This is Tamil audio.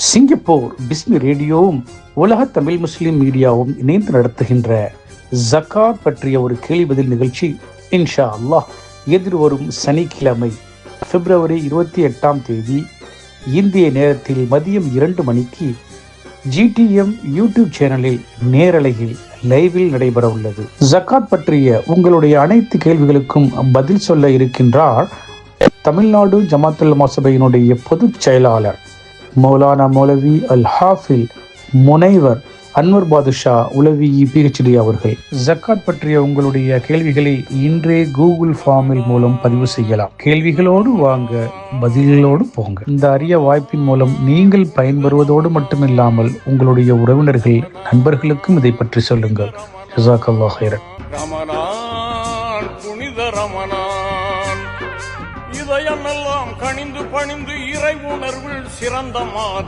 சிங்கப்பூர் பிஸ்மி ரேடியோவும் உலக தமிழ் முஸ்லிம் மீடியாவும் இணைந்து நடத்துகின்ற ஜகாத் பற்றிய ஒரு கேள்வி பதில் நிகழ்ச்சி இன்ஷா அல்லாஹ் எதிர்வரும் சனிக்கிழமை பிப்ரவரி 28 இந்திய நேரத்தில் மதியம் 2 மணிக்கு GTM யூடியூப் சேனலில் நேரலையில் லைவில் நடைபெற உள்ளது. ஜகாத் பற்றிய உங்களுடைய அனைத்து கேள்விகளுக்கும் பதில் சொல்ல இருக்கின்றார் தமிழ்நாடு ஜமாத்துல் உலமா சபையினுடைய பொதுச் செயலாளர் மௌலானா மௌலவி அல் ஹாஃபில் முனைவர் அன்வர் பாதுஷா உலவி PhD அவர்கள். ஜக்காத் பற்றிய உங்களுடைய கேள்விகளை இன்றே கூகுள் ஃபார்மில் மூலம் பதிவு செய்யலாம். கேள்விகளோடு வாங்க, பதில்களோடு போங்க. இந்த அரிய வாய்ப்பின் மூலம் நீங்கள் பயன்பெறுவதோடு மட்டுமில்லாமல் உங்களுடைய உறவினர்கள், நண்பர்களுக்கும் இதை பற்றி சொல்லுங்கள். ஜஸாக்கல்லாஹ் ஹைரன். ரமணான், புனித ரமணான், இதயமெல்லாம் கனிந்து பணிந்து இறை உணர்வில் சிறந்த